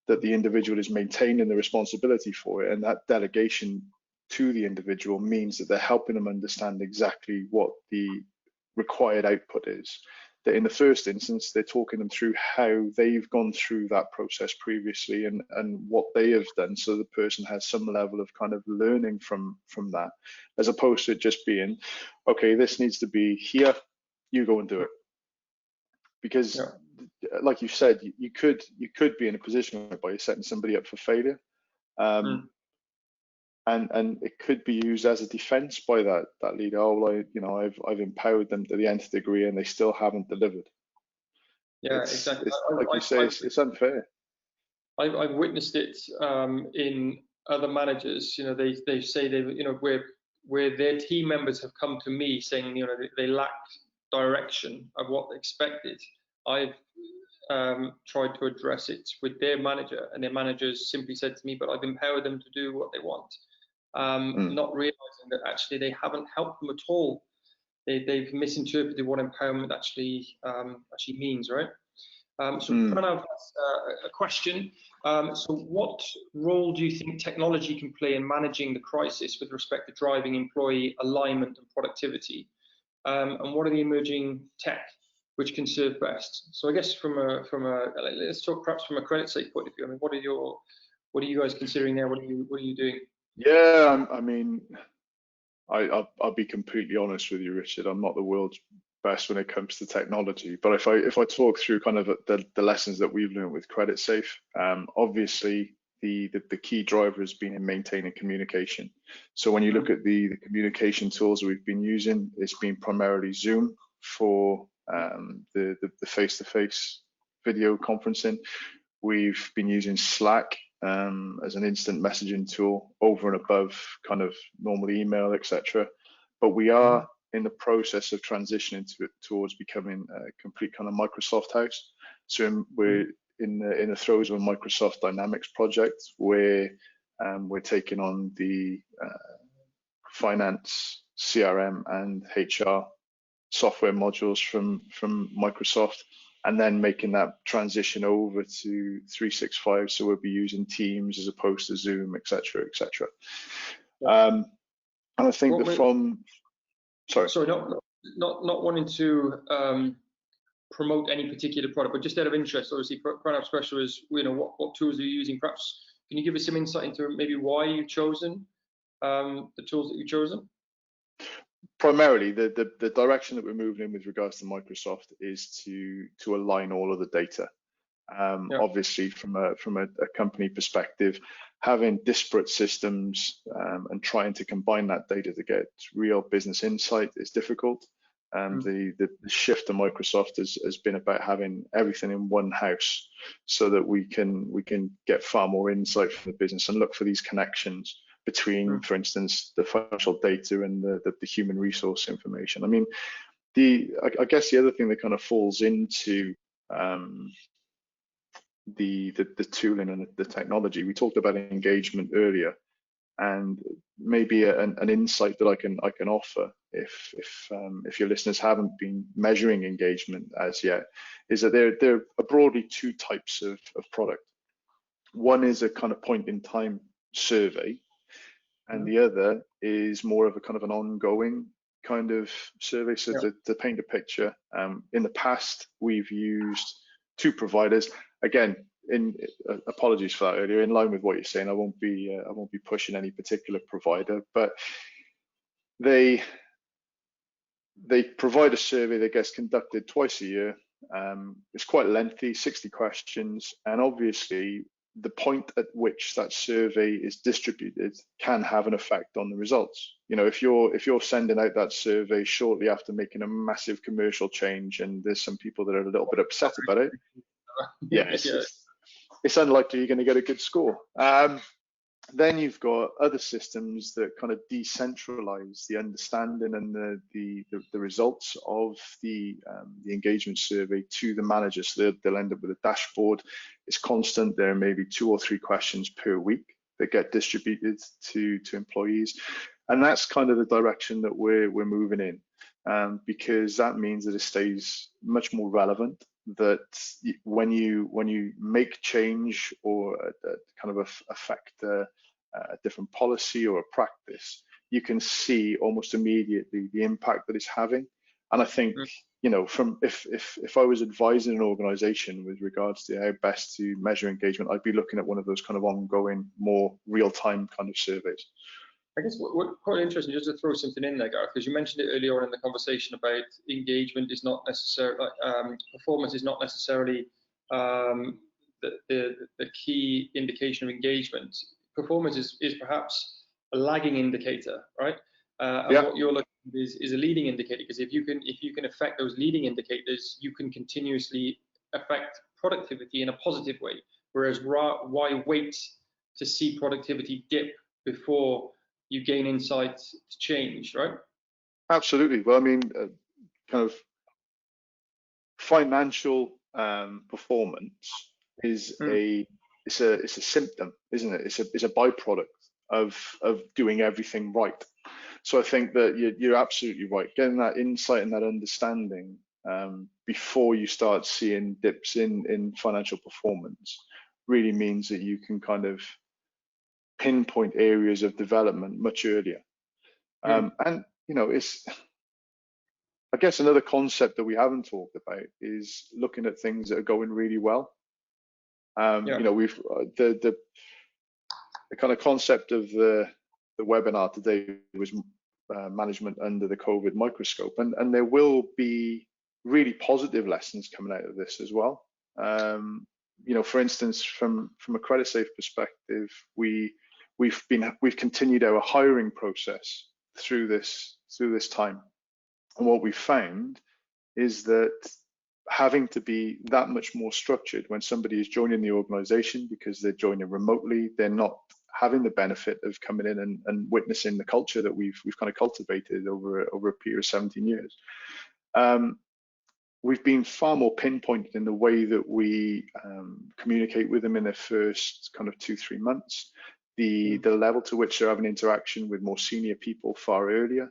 that the individual is maintaining the responsibility for it, and that delegation to the individual means that they're helping them understand exactly what the required output is. That in the first instance, they're talking them through how they've gone through that process previously and what they have done, so the person has some level of kind of learning from that, as opposed to it just being, okay, this needs to be here, you go and do it. Because like you said, you could be in a position whereby you're setting somebody up for failure, and it could be used as a defense by that leader. Oh, well, I've empowered them to the nth degree and they still haven't delivered. Yeah, exactly. It's, like you say, it's unfair. I've witnessed it in other managers. They say where their team members have come to me saying they lack direction of what they expected. I've tried to address it with their manager, and their managers simply said to me, "But I've empowered them to do what they want," not realizing that actually they haven't helped them at all. They've misinterpreted what empowerment actually means, right? So Pranav has a question. So what role do you think technology can play in managing the crisis with respect to driving employee alignment and productivity? And what are the emerging tech which can serve best? So I guess let's talk perhaps from a Creditsafe point of view. I mean, what are you guys considering there? What are you doing? Yeah, I mean, I'll be completely honest with you, Richard. I'm not the world's best when it comes to technology, but if I talk through kind of the lessons that we've learned with Creditsafe, obviously the key driver has been in maintaining communication. So when you look at the communication tools that we've been using, it's been primarily Zoom for the face-to-face video conferencing. We've been using Slack as an instant messaging tool over and above kind of normal email, etc. But we are in the process of transitioning towards becoming a complete kind of Microsoft house. So we're in the throes of a Microsoft Dynamics project where we're taking on the finance, CRM, and HR software modules from Microsoft, and then making that transition over to 365. So we'll be using Teams as opposed to Zoom, etc., etc. And I think sorry, not wanting to promote any particular product, but just out of interest, obviously, Pranav's question was, what tools are you using? Perhaps can you give us some insight into maybe why you've chosen the tools that you've chosen? Primarily, the direction that we're moving in with regards to Microsoft is to align all of the data. Obviously, from a company perspective, having disparate systems and trying to combine that data to get real business insight is difficult. The shift to Microsoft has been about having everything in one house, so that we can get far more insight from the business and look for these connections between, for instance, the financial data and the human resource information. I mean, I guess the other thing that kind of falls into the tooling and the technology, we talked about engagement earlier, and maybe an insight that I can offer if your listeners haven't been measuring engagement as yet, is that there are broadly two types of product. One is a kind of point in time survey, and the other is more of a kind of an ongoing kind of survey. So to paint a picture, in the past we've used two providers. Again, apologies for that earlier. In line with what you're saying, I won't be pushing any particular provider, but they provide a survey that gets conducted twice a year. It's quite lengthy, 60 questions, and obviously the point at which that survey is distributed can have an effect on the results. If you're sending out that survey shortly after making a massive commercial change, and there's some people that are a little bit upset about it, it's unlikely you're going to get a good score. Then you've got other systems that kind of decentralize the understanding and the results of the engagement survey to the manager. So they'll end up with a dashboard. It's constant. There are maybe 2 or 3 questions per week that get distributed to employees, and that's kind of the direction that we're moving in, because that means that it stays much more relevant. That when you make change or kind of affect a different policy or a practice, you can see almost immediately the impact that it's having. And I think, you know, from if I was advising an organization with regards to how best to measure engagement, I'd be looking at one of those kind of ongoing, more real-time kind of surveys. I guess what quite interesting, just to throw something in there, Gareth, because you mentioned it earlier on in the conversation about engagement is not necessarily, performance is not necessarily the key indication of engagement. Performance is perhaps a lagging indicator, right? And what you're looking at is a leading indicator, because if you can affect those leading indicators, you can continuously affect productivity in a positive way. Whereas why wait to see productivity dip before you gain insight to change, right? Absolutely. Well, I mean, kind of financial performance is it's a symptom, isn't it? It's a byproduct of doing everything right. So I think that you're absolutely right. Getting that insight and that understanding before you start seeing dips in financial performance really means that you can kind of pinpoint areas of development much earlier. And you know, it's, I guess another concept that we haven't talked about is looking at things that are going really well. You know, we've the kind of concept of the webinar today was management under the COVID microscope, and there will be really positive lessons coming out of this as well. You know, for instance, from a Creditsafe perspective, we've continued our hiring process through this time, and what we found is that having to be that much more structured when somebody is joining the organization, because they're joining remotely, they're not having the benefit of coming in and witnessing the culture that we've kind of cultivated over a period of 17 years. We've been far more pinpointed in the way that we communicate with them in their first kind of 2-3 months, the level to which they're having interaction with more senior people far earlier.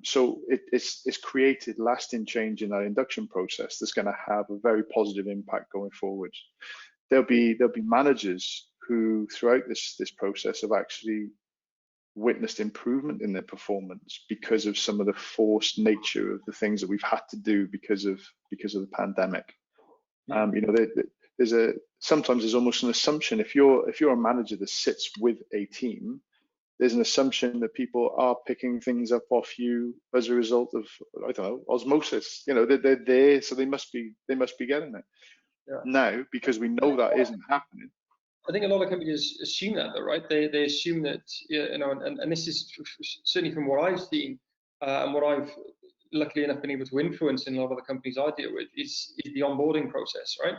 So it's created lasting change in that induction process that's going to have a very positive impact going forward. There'll be managers who throughout this process have actually witnessed improvement in their performance because of some of the forced nature of the things that we've had to do because of the pandemic. You know, sometimes there's almost an assumption, if you're a manager that sits with a team, there's an assumption that people are picking things up off you as a result of, I don't know, osmosis. You know, they're there, so they must be getting it. Now, because we know that isn't happening. I think a lot of companies assume that, though, right? They assume that, you know, and this is certainly from what I've seen and what I've luckily enough been able to influence in a lot of the companies I deal with is the onboarding process, right?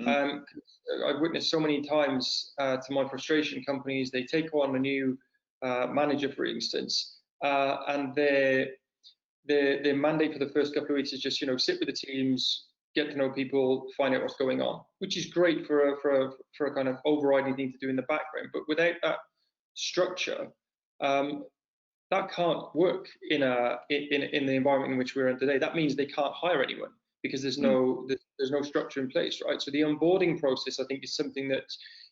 I've witnessed so many times, to my frustration, companies, they take on a new manager, for instance, and their mandate for the first couple of weeks is just, you know, sit with the teams, get to know people, find out what's going on, which is great for a kind of overriding thing to do in the background. But without that structure, that can't work in the environment in which we're in today. That means they can't hire anyone because there's no structure in place, right? So the onboarding process, I think, is something that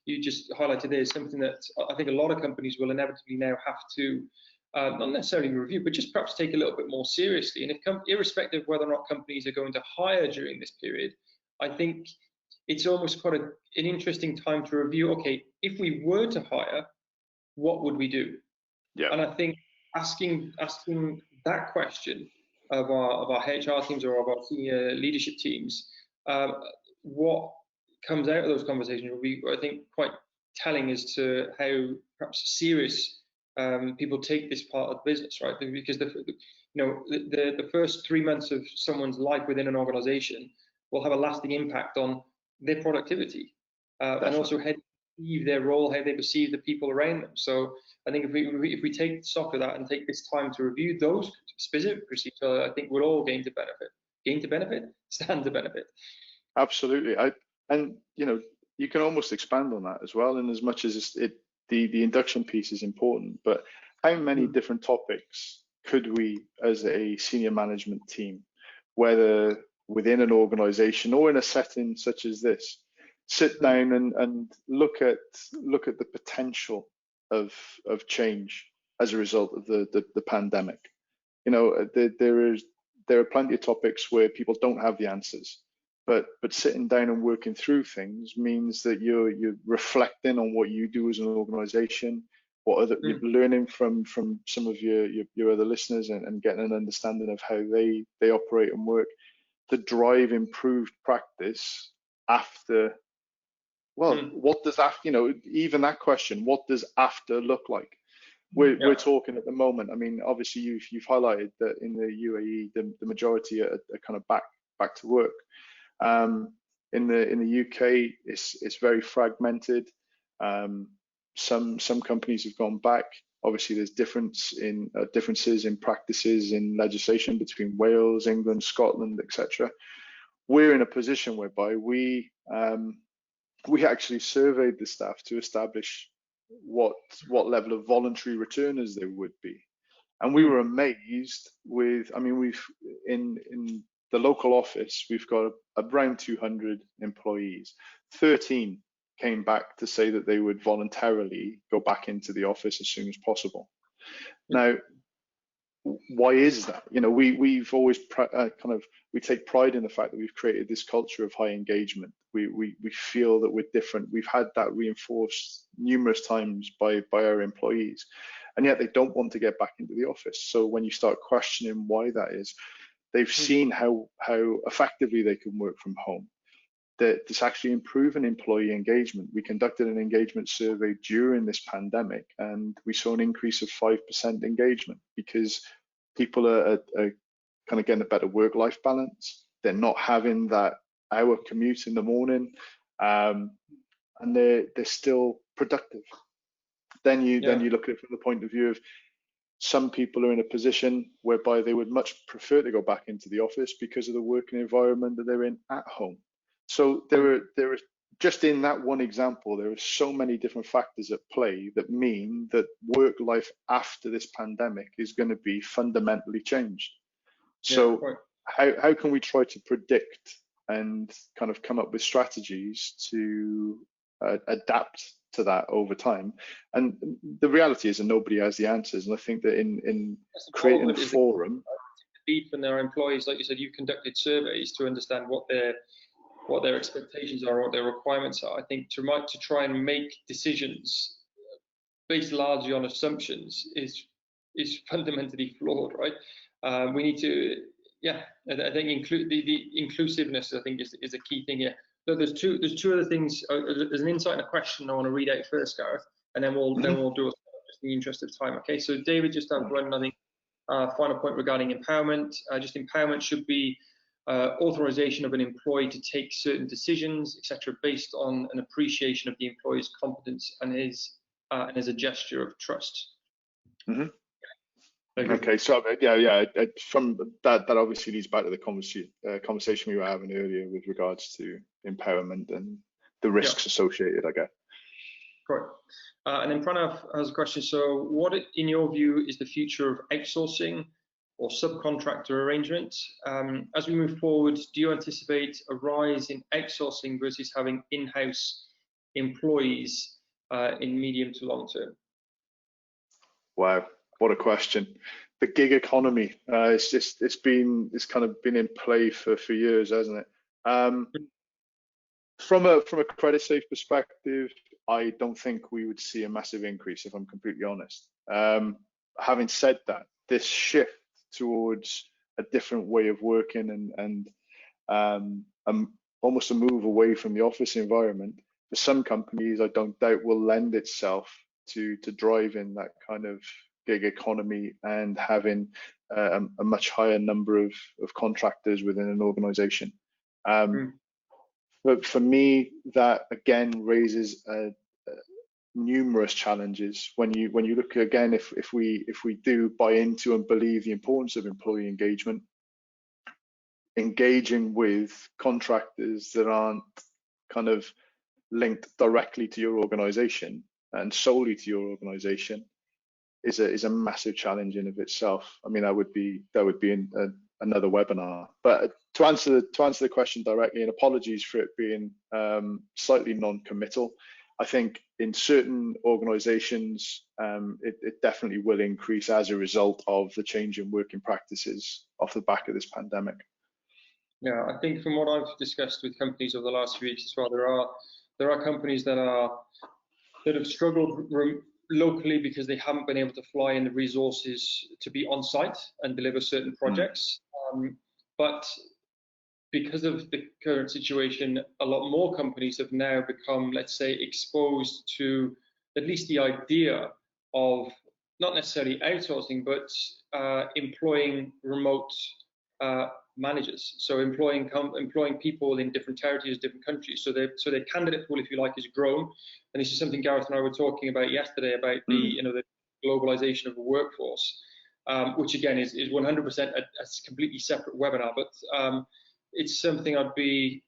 you just highlighted there, is something that I think a lot of companies will inevitably now have to not necessarily review, but just perhaps take a little bit more seriously. And irrespective of whether or not companies are going to hire during this period, I think it's almost quite an interesting time to review, okay, if we were to hire, what would we do? And I think asking that question of our HR teams or of our senior leadership teams, what comes out of those conversations will be, I think, quite telling as to how perhaps serious people take this part of the business, right? Because the first 3 months of someone's life within an organization will have a lasting impact on their productivity and also heading perceive their role, how they perceive the people around them. So I think if we take stock of that and take this time to review those specific procedures, I think we'll all gain to benefit. Gain to benefit, stand to benefit. Absolutely. And you know, you can almost expand on that as well. In as much as the induction piece is important, but how many different topics could we, as a senior management team, whether within an organization or in a setting such as this, sit down and look at the potential of change as a result of the pandemic? You know, there are plenty of topics where people don't have the answers, but sitting down and working through things means that you're reflecting on what you do as an organization, what other you're learning from some of your other listeners, and getting an understanding of how they operate and work to drive improved practice after. Well, what does after, you know, even that question, what does after look like? We're talking at the moment. I mean, obviously you've highlighted that in the UAE, the majority are kind of back to work. In the UK, it's very fragmented. Some companies have gone back. Obviously, there's differences in practices in legislation between Wales, England, Scotland, etc. We're in a position whereby we actually surveyed the staff to establish what level of voluntary returners there would be, and we were amazed with. I mean, we've in the local office, we've got around 200 employees. 13 came back to say that they would voluntarily go back into the office as soon as possible. Now, why is that? You know, we've always we take pride in the fact that we've created this culture of high engagement. We feel that we're different. We've had that reinforced numerous times by our employees, and yet they don't want to get back into the office. So when you start questioning why that is, they've seen how effectively they can work from home, that it's actually improving employee engagement. We conducted an engagement survey during this pandemic, and we saw an increase of 5% engagement because people are kind of getting a better work-life balance. They're not having that hour commute in the morning, and they're still productive. Then you look at it from the point of view of some people are in a position whereby they would much prefer to go back into the office because of the working environment that they're in at home. So there are just in that one example, there are so many different factors at play that mean that work life after this pandemic is going to be fundamentally changed. So how can we try to predict and kind of come up with strategies to adapt to that over time? And the reality is that nobody has the answers. And I think that in creating a forum, from their employees, like you said, you've conducted surveys to understand what their expectations are, what their requirements are. I think to try and make decisions based largely on assumptions is fundamentally flawed, right? We need to, I think the inclusiveness, I think, is a key thing here. So there's two other things. There's an insight and a question I want to read out first, Gareth, and then we'll do it just in the interest of time. Okay, so David just had one, I think, final point regarding empowerment. Just empowerment should be authorization of an employee to take certain decisions, etc., based on an appreciation of the employee's competence and as a gesture of trust. Okay, so from that obviously leads back to the conversation we were having earlier with regards to empowerment and the risks associated, I guess. Correct. And then Pranav has a question. So what, in your view, is the future of outsourcing or subcontractor arrangements? As we move forward, do you anticipate a rise in outsourcing versus having in-house employees in medium to long term? Wow, what a question. The gig economy, it's kind of been in play for years, hasn't it? From a Creditsafe perspective, I don't think we would see a massive increase, if I'm completely honest. Having said that, this shift towards a different way of working and almost a move away from the office environment, for some companies, I don't doubt will lend itself to driving that kind of gig economy and having a much higher number of contractors within an organization. But for me, that again raises numerous challenges when you look again, if we do buy into and believe the importance of employee engagement, engaging with contractors that aren't kind of linked directly to your organization and solely to your organization is a massive challenge in of itself. I mean, that would be another webinar. But to answer the question directly, and apologies for it being slightly non-committal, I think in certain organizations, it definitely will increase as a result of the change in working practices off the back of this pandemic. Yeah, I think from what I've discussed with companies over the last few weeks as well, there are companies that have struggled locally because they haven't been able to fly in the resources to be on site and deliver certain projects. But because of the current situation, a lot more companies have now become, let's say, exposed to at least the idea of not necessarily outsourcing, but employing remote managers. So employing people in different territories, different countries. So their candidate pool, if you like, has grown. And this is something Gareth and I were talking about yesterday about the globalization of the workforce, which again is 100% a completely separate webinar. But it's something I'd be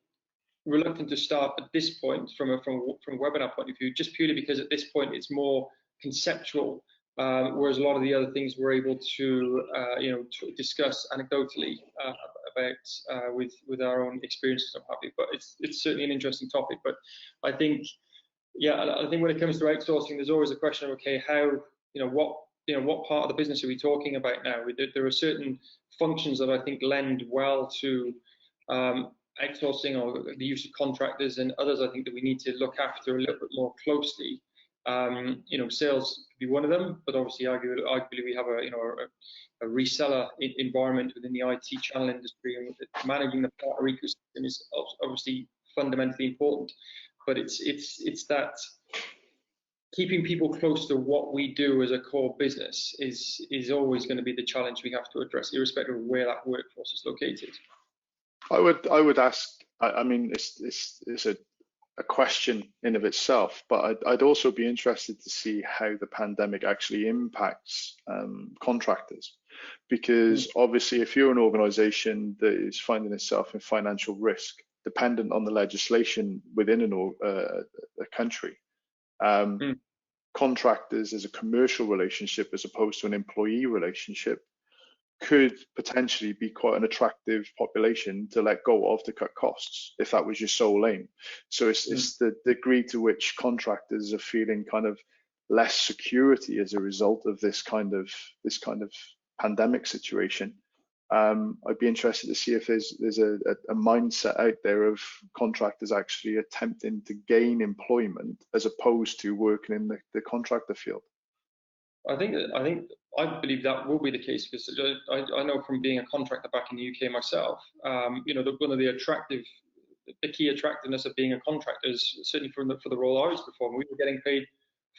reluctant to start at this point from a webinar point of view, just purely because at this point it's more conceptual. Whereas a lot of the other things we're able to, to discuss anecdotally about with our own experiences and what have you. But it's certainly an interesting topic. But I think, I think when it comes to outsourcing, there's always a question of, okay, how, what part of the business are we talking about now? There are certain functions that I think lend well to outsourcing or the use of contractors, and others I think that we need to look after a little bit more closely. Sales could be one of them, but obviously arguably we have a reseller environment within the IT channel industry, and managing the partner ecosystem is obviously fundamentally important. But it's that keeping people close to what we do as a core business is always going to be the challenge we have to address, irrespective of where that workforce is located. I would ask. I mean, it's a question in of itself, but I'd also be interested to see how the pandemic actually impacts contractors, because obviously if you're an organization that is finding itself in financial risk, dependent on the legislation within a country, contractors as a commercial relationship as opposed to an employee relationship could potentially be quite an attractive population to let go of to cut costs if that was your sole aim. So it's the degree to which contractors are feeling kind of less security as a result of this kind of pandemic situation. I'd be interested to see if there's a mindset out there of contractors actually attempting to gain employment as opposed to working in the contractor field. I believe that will be the case, because I know from being a contractor back in the UK myself, one of the key attractiveness of being a contractor is certainly for the role I was performing. We were getting paid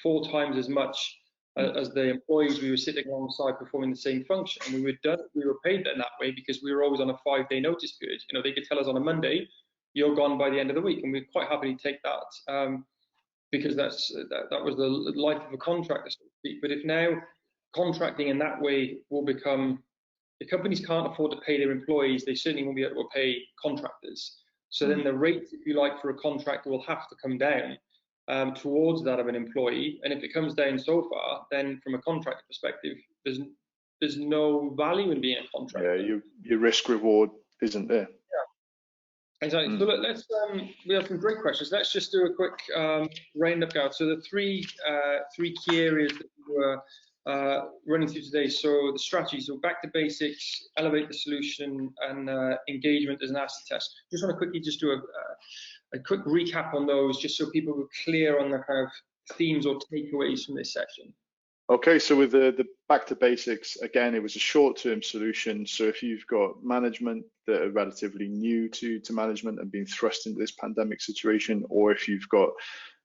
4 times as much as the employees we were sitting alongside performing the same function. And we were paid in that way because we were always on a 5-day notice period. They could tell us on a Monday, you're gone by the end of the week, and we'd quite happily take that. Because that was the life of a contractor, so to speak. But if now contracting in that way will become, the companies can't afford to pay their employees, they certainly won't be able to pay contractors. So then the rate, if you like, for a contractor will have to come down towards that of an employee. And if it comes down so far, then from a contractor perspective, there's no value in being a contractor. Yeah, your risk reward isn't there. Exactly. So let's we have some great questions. Let's just do a quick roundup, Gareth. So the three key areas that we were running through today. So the strategy, so back to basics, elevate the solution, and engagement as an asset test. Just want to quickly just do a quick recap on those, just so people are clear on the kind of themes or takeaways from this session. Okay, so with the back to basics, again, it was a short-term solution. So if you've got management that are relatively new to management and being thrust into this pandemic situation, or if you've got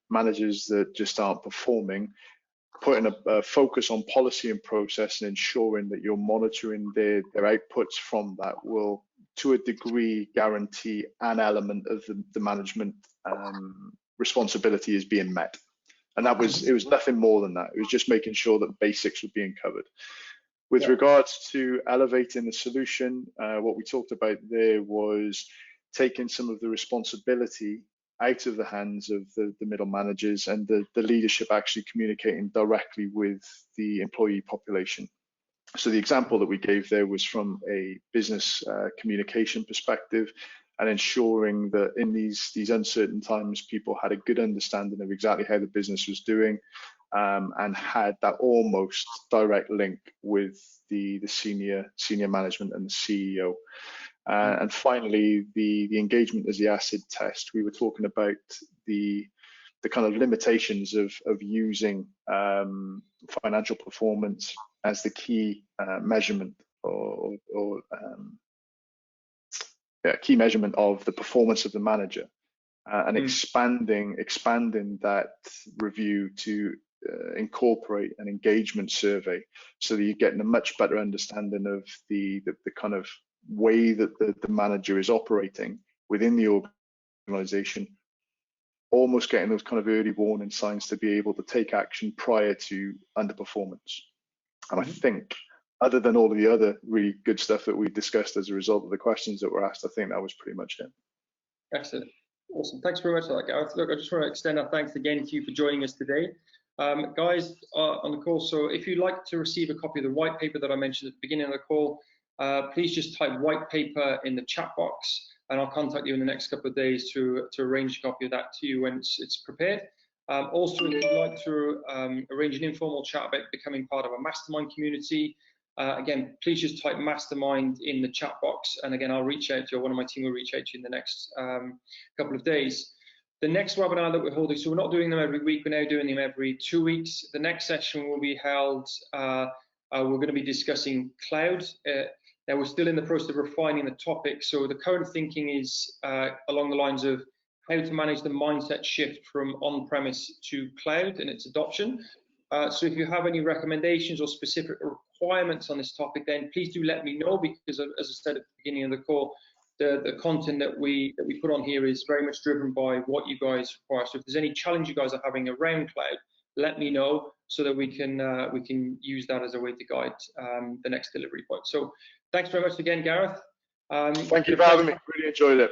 managers that just aren't performing, putting a focus on policy and process and ensuring that you're monitoring their outputs from that will, to a degree, guarantee an element of the management responsibility is being met. And that was, it was nothing more than that. It was just making sure that basics were being covered. With regards to elevating the solution, what we talked about there was taking some of the responsibility out of the hands of the middle managers and the leadership actually communicating directly with the employee population. So the example that we gave there was from a business communication perspective, and ensuring that in these uncertain times, people had a good understanding of exactly how the business was doing, and had that almost direct link with the senior management and the CEO. And finally, the engagement as the acid test. We were talking about the kind of limitations of using financial performance as the key measurement key measurement of the performance of the manager, and expanding that review to incorporate an engagement survey, so that you're getting a much better understanding of the kind of way that the manager is operating within the organization, almost getting those kind of early warning signs to be able to take action prior to underperformance. And I think, other than all of the other really good stuff that we discussed as a result of the questions that were asked, I think that was pretty much it. Excellent. Awesome. Thanks very much for that, Gareth. Look, I just want to extend our thanks again to you for joining us today. Guys on the call, so if you'd like to receive a copy of the white paper that I mentioned at the beginning of the call, please just type white paper in the chat box, and I'll contact you in the next couple of days to arrange a copy of that to you when it's prepared. Also, if you'd like to arrange an informal chat about becoming part of a mastermind community, again, please just type mastermind in the chat box, and again, I'll reach out to you, or one of my team will reach out to you in the next couple of days. The next webinar that we're holding, so we're not doing them every week, we're now doing them every 2 weeks. The next session will be held, we're going to be discussing cloud. Now, we're still in the process of refining the topic, so the current thinking is along the lines of how to manage the mindset shift from on-premise to cloud and its adoption. So if you have any recommendations or specific requirements on this topic, then please do let me know, because as I said at the beginning of the call, the content that we put on here is very much driven by what you guys require. So if there's any challenge you guys are having around cloud, let me know, so that we can use that as a way to guide the next delivery point. So thanks very much again, Gareth. Thank you for having me. Really enjoyed it.